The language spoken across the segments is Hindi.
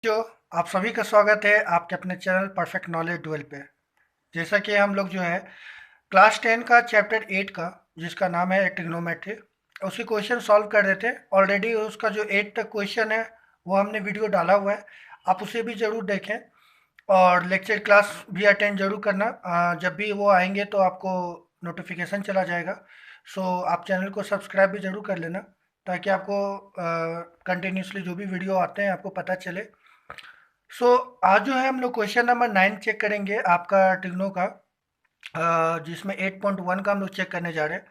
जो आप सभी का स्वागत है आपके अपने चैनल परफेक्ट नॉलेज डुअल पे। जैसा कि हम लोग जो है क्लास 10 का चैप्टर 8 का जिसका नाम है ट्रिग्नोमेट्री, उसके क्वेश्चन सॉल्व कर रहे थे। ऑलरेडी उसका जो 8 तक क्वेश्चन है वो हमने वीडियो डाला हुआ है, आप उसे भी ज़रूर देखें और लेक्चर क्लास भी अटेंड जरूर करना। जब भी वो आएंगे तो आपको नोटिफिकेशन चला जाएगा। सो आप चैनल को सब्सक्राइब भी ज़रूर कर लेना ताकि आपको कंटिन्यूसली जो भी वीडियो आते हैं आपको पता चले। सो आज जो है हम लोग क्वेश्चन नंबर 9 चेक करेंगे आपका ट्रिग्नो का, जिसमें 8.1 का हम लोग चेक करने जा रहे हैं।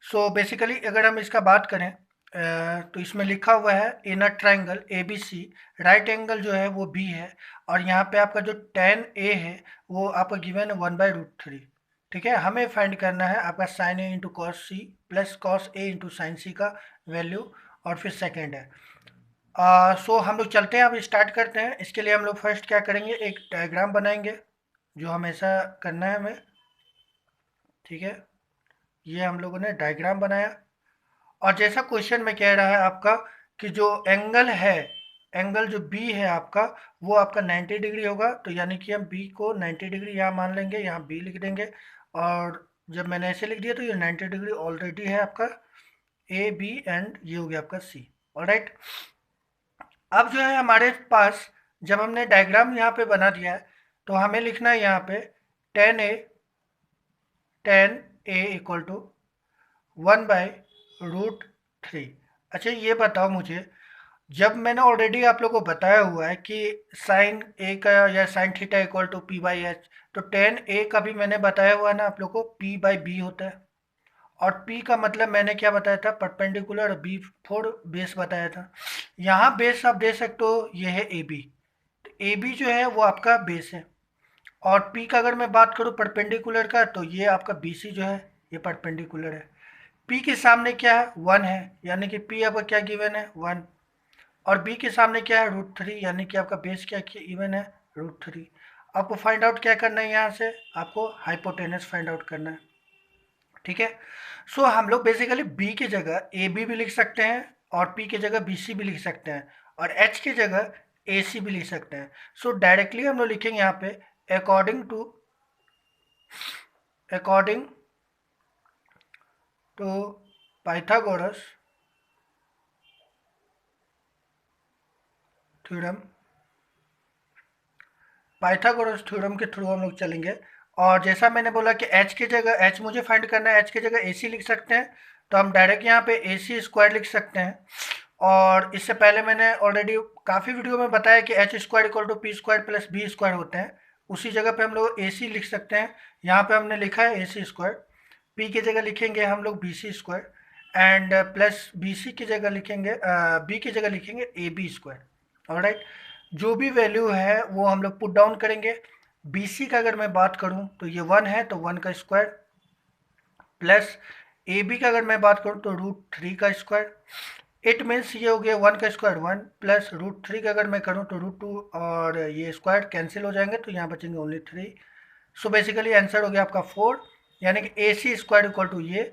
सो बेसिकली अगर हम इसका बात करें, तो इसमें लिखा हुआ है in a triangle A B C right angle जो है वो बी है, और यहाँ पे आपका जो tan ए है वो आपका गिवन है 1/√3। ठीक है, हमें फाइंड करना है आपका sine A into cos C plus cos A into sine C का वैल्यू, और फिर सेकेंड है। सो हम लोग चलते हैं, अब स्टार्ट करते हैं। इसके लिए हम लोग फर्स्ट क्या करेंगे, एक डायग्राम बनाएंगे जो हमेशा करना है हमें। ठीक है, ये हम लोगों ने डायग्राम बनाया, और जैसा क्वेश्चन में कह रहा है आपका कि जो एंगल है, एंगल जो बी है आपका, वो आपका 90 डिग्री होगा। तो यानी कि हम बी को 90 डिग्री यहाँ मान लेंगे, यहाँ बी लिख देंगे, और जब मैंने ऐसे लिख दिया तो ये 90 डिग्री ऑलरेडी है आपका ए बी, एंड ये हो गया आपका सी। ऑलराइट, अब जो है हमारे पास जब हमने डायग्राम यहाँ पे बना दिया है तो हमें लिखना है यहाँ पे tan a इक्वल टू 1/√3। अच्छा ये बताओ मुझे, जब मैंने ऑलरेडी आप लोगों को बताया हुआ है कि साइन ए का या sine theta equal to p/h, तो tan a का भी मैंने बताया हुआ है ना आप लोग को, p/b होता है। और P का मतलब मैंने क्या बताया था, परपेंडिकुलर, बी फोर बेस बताया था। यहाँ बेस आप दे सकते हो, ये है ए बी, तो ए बी जो है वो आपका बेस है। और P का अगर मैं बात करूँ परपेंडिकुलर का, तो ये आपका बी सी जो है ये परपेंडिकुलर है। P के सामने क्या है, 1 है, यानी कि P आपका क्या गिवन है, 1। और B के सामने क्या है, √3, यानी कि आपका बेस क्या गिवन है, √3। आपको फाइंड आउट क्या करना है, यहाँ से आपको हाइपोटेनस फाइंड आउट करना है। ठीक है, सो हम लोग बेसिकली बी की जगह ए बी भी लिख सकते हैं, और पी की जगह बी सी भी लिख सकते हैं, और एच की जगह ए सी भी लिख सकते हैं। सो डायरेक्टली हम लोग लिखेंगे यहाँ पे according to Pythagoras theorem, Pythagoras theorem के थ्रू हम लोग चलेंगे। और जैसा मैंने बोला कि एच की जगह, एच मुझे फाइंड करना है, एच की जगह ए सी लिख सकते हैं, तो हम डायरेक्ट यहाँ पे ए सी स्क्वायर लिख सकते हैं। और इससे पहले मैंने ऑलरेडी काफ़ी वीडियो में बताया कि H square equal to P square plus B square होते हैं। उसी जगह पे हम लोग ए सी लिख सकते हैं। यहाँ पे हमने लिखा है ए सी स्क्वायर, पी की जगह लिखेंगे हम लोग B C square, and plus B C की जगह लिखेंगे, बी की जगह लिखेंगे ए बी स्क्वायर। ऑलराइट, जो भी वैल्यू है वो हम लोग पुट डाउन करेंगे। बी सी का अगर मैं बात करूँ तो ये 1 है, तो 1 का स्क्वायर, प्लस ए बी का अगर मैं बात करूँ तो √3 का स्क्वायर। इट मीन्स ये हो गया 1 का स्क्वायर 1, प्लस √3 का अगर मैं करूँ तो √2, और ये स्क्वायर कैंसिल हो जाएंगे तो यहाँ बचेंगे ओनली 3। सो बेसिकली आंसर हो गया आपका 4, यानी कि ए सी स्क्वायर इक्वल टू ये।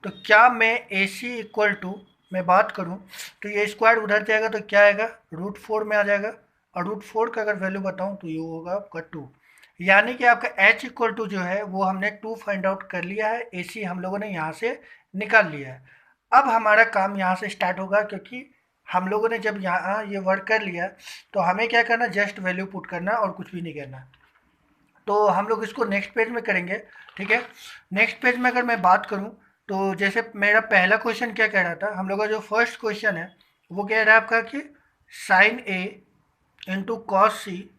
तो क्या मैं ए सी इक्वल टू मैं बात करूँ तो ये स्क्वायर उधर जाएगा तो क्या आएगा, √4 में आ जाएगा, और √4 का अगर वैल्यू बताऊँ तो ये होगा आपका 2। यानी कि आपका h इक्वल टू जो है वो हमने 2 फाइंड आउट कर लिया है, ए सी हम लोगों ने यहाँ से निकाल लिया है। अब हमारा काम यहाँ से स्टार्ट होगा, क्योंकि हम लोगों ने जब यहाँ ये वर्क कर लिया तो हमें क्या करना, जस्ट वैल्यू पुट करना और कुछ भी नहीं करना। तो हम लोग इसको नेक्स्ट पेज में करेंगे। ठीक है, नेक्स्ट पेज में अगर मैं बात करूँ तो जैसे मेरा पहला क्वेश्चन क्या कह रहा था, हम लोग का जो फर्स्ट क्वेश्चन है वो कह रहा है आपका कि साइन ए इंटू कॉस सी,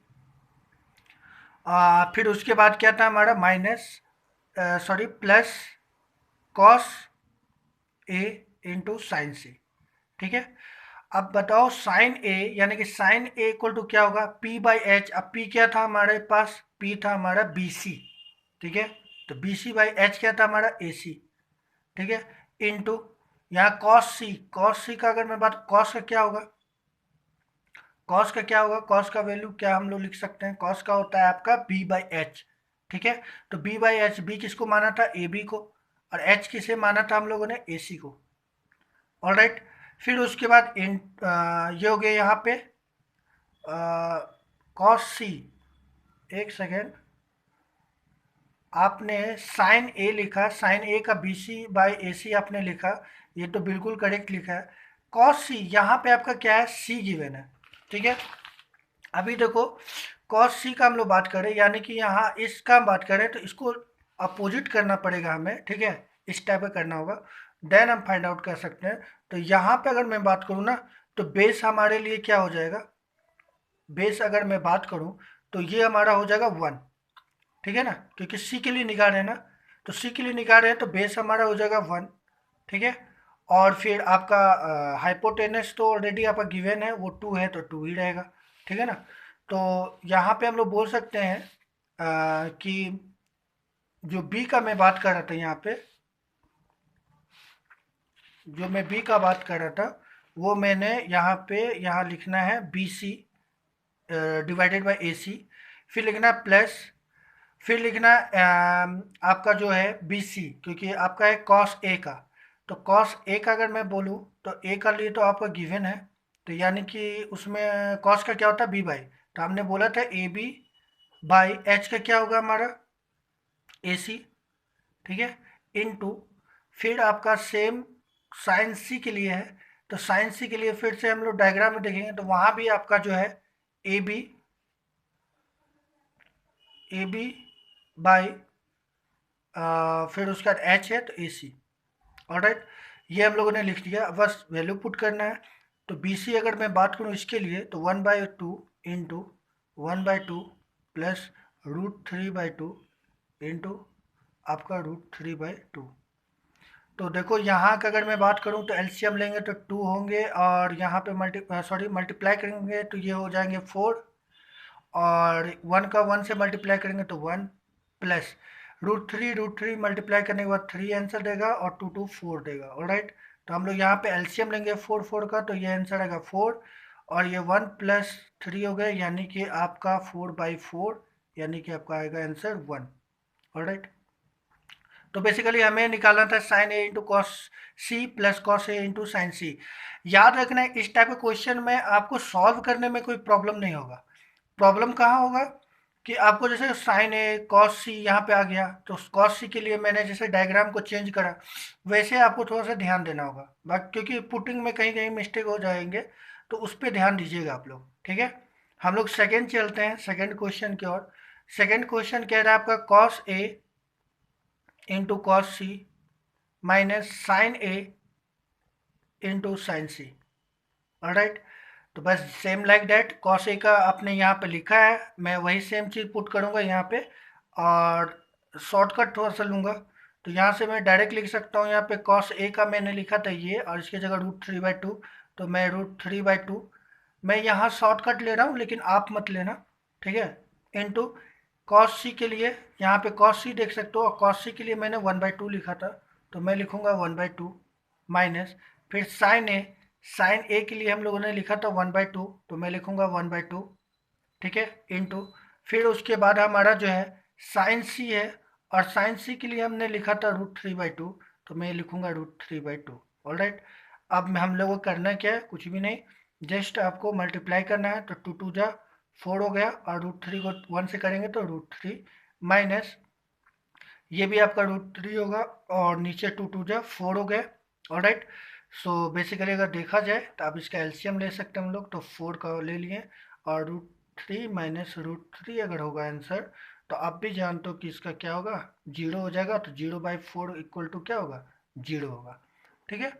फिर उसके बाद क्या था हमारा minus, sorry plus cos A into sine सी। ठीक है, अब बताओ साइन ए, यानी कि साइन ए इक्वल टू क्या होगा, p/h। अब p क्या था हमारे पास, p था हमारा बी सी। ठीक है, तो बी सी बाई एच क्या था हमारा ए सी। ठीक है, इंटू यहाँ कॉस सी, कॉस सी का अगर मैं बात, कॉस का क्या होगा, कॉस का क्या होगा, कॉस का वैल्यू क्या हम लोग लिख सकते हैं, कॉस का होता है आपका b/h। ठीक है, तो b/h, b किसको माना था, ए बी को, और h किसे माना था हम लोगों ने, ए सी को। ऑलराइट, फिर उसके बाद ये हो गया यहाँ पे कॉस सी, एक सेकेंड, आपने साइन ए लिखा, साइन ए का बी सी बाई ए सी आपने लिखा, ये तो बिल्कुल करेक्ट लिखा है। कॉस सी, यहाँ पे आपका क्या है, सी गिवन है, ठीक है। अभी देखो कॉस सी का हम लोग बात करें, यानी कि यहाँ इसका हम बात करें तो इसको अपोजिट करना पड़ेगा हमें, ठीक है, इस टाइप का करना होगा, देन हम फाइंड आउट कर सकते हैं। तो यहाँ पे अगर मैं बात करूँ ना, तो बेस हमारे लिए क्या हो जाएगा, बेस अगर मैं बात करूँ तो ये हमारा हो जाएगा 1, ठीक है ना, क्योंकि सी के लिए निकाल रहे हैं ना, तो सी के लिए निकाल रहे हैं तो बेस हमारा हो जाएगा 1, ठीक है। और फिर आपका हाइपोटेनस तो ऑलरेडी आपका गिवन है, वो 2 है तो 2 ही रहेगा, ठीक है ना। तो यहाँ पे हम लोग बोल सकते हैं कि जो बी का मैं बात कर रहा था, यहाँ पे जो मैं बी का बात कर रहा था, वो मैंने यहाँ पे यहाँ लिखना है बी सी डिवाइडेड बाई ए सी, फिर लिखना है प्लस, फिर लिखना आपका जो है बी सी, क्योंकि आपका है कॉस ए का, तो कॉस ए का अगर मैं बोलूँ तो ए का लिए तो आपका गिवन है, तो यानी कि उसमें कॉस का क्या होता है, बी बाई, तो हमने बोला था ए बी बाई एच का क्या होगा हमारा, ए सी, ठीक है, इन टू, फिर आपका सेम साइन सी के लिए है, तो साइन सी के लिए फिर से हम लोग डायग्राम में देखेंगे तो वहाँ भी आपका जो है ए बी बाई फिर उसका एच है तो ए सी, ऑलराइट, ये हम लोगों ने लिख दिया, बस वैल्यू पुट करना है। तो बी सी अगर मैं बात करूँ इसके लिए तो 1/2 इंटू 1/2 प्लस √3/2 इंटू आपका √3/2। तो देखो यहाँ का अगर मैं बात करूँ तो एलसीएम लेंगे तो 2 होंगे, और यहाँ पे मल्टीप्लाई करेंगे तो ये हो जाएंगे 4, और 1 का 1 से मल्टीप्लाई करेंगे तो 1 प्लस √3 मल्टीप्लाई करने के बाद 3 आंसर देगा, और 2 4 देगा, ऑलराइट। तो हम लोग यहाँ पे एलसीएम लेंगे 4 का, तो ये आंसर आएगा 4, और ये 1 प्लस 3 हो गए, यानी कि आपका 4/4, यानी कि आपका आएगा आंसर 1, ऑलराइट। तो बेसिकली हमें निकालना था sine A into cos C plus cos A into sine C. याद रखना है इस टाइप के क्वेश्चन में आपको सॉल्व करने में कोई प्रॉब्लम नहीं होगा। प्रॉब्लम कहाँ होगा कि आपको जैसे साइन ए कॉस सी यहाँ पे आ गया, तो कॉस सी के लिए मैंने जैसे डायग्राम को चेंज करा, वैसे आपको थोड़ा सा ध्यान देना होगा, बाकी क्योंकि पुटिंग में कहीं कहीं मिस्टेक हो जाएंगे, तो उस पर ध्यान दीजिएगा आप लोग, ठीक है। हम लोग सेकेंड चलते हैं, सेकेंड क्वेश्चन की ओर। सेकेंड क्वेश्चन कह रहा है आपका cos A into cos C minus sign A into sine C, alright. तो बस same like that cos A का आपने यहाँ पे लिखा है, मैं वही सेम चीज़ पुट करूँगा यहाँ पे, और शॉर्टकट थोड़ा सा लूँगा, तो यहाँ से मैं डायरेक्ट लिख सकता हूँ, यहाँ पे कॉस ए का मैंने लिखा था ये, और इसकी जगह √3/2, तो मैं √3/2, मैं यहाँ शॉर्टकट ले रहा हूँ लेकिन आप मत लेना, ठीक है, इंटू कॉस सी के लिए यहाँ पे कॉस सी देख सकते हो, और कॉस सी के लिए मैंने 1/2 लिखा था, तो मैं लिखूँगा 1/2 माइनस, फिर साइन ए के लिए हम लोगों ने लिखा था 1/2, तो मैं लिखूँगा 1/2, ठीक है, इंटू फिर उसके बाद हमारा जो है साइन सी है, और साइन सी के लिए हमने लिखा था √3/2, तो मैं लिखूँगा √3/2, ऑलराइट। अब हम लोगों को करना क्या है, कुछ भी नहीं, जस्ट आपको मल्टीप्लाई करना है, तो 2 2 जा 4 हो गया, और √3 को 1 से करेंगे तो √3 माइनस ये भी आपका √3 होगा, और नीचे 2 2 जा 4 हो गया, ऑलराइट। सो बेसिकली अगर देखा जाए तो आप इसका एलसीएम ले सकते हैं हम लोग, तो 4 का ले लिए, और √3 माइनस √3 अगर होगा आंसर, तो आप भी जानते हो कि इसका क्या होगा, 0 हो जाएगा, तो 0/4 इक्वल टू क्या होगा, 0 होगा, ठीक है।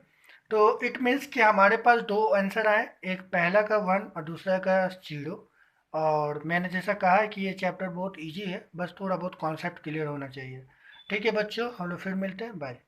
तो इट मीन्स कि हमारे पास दो आंसर आए, एक पहला का 1 और दूसरा का 0, और मैंने जैसा कहा है कि ये चैप्टर बहुत इजी है, बस थोड़ा बहुत कॉन्सेप्ट क्लियर होना चाहिए। ठीक है बच्चों, हम लोग फिर मिलते हैं, बाय।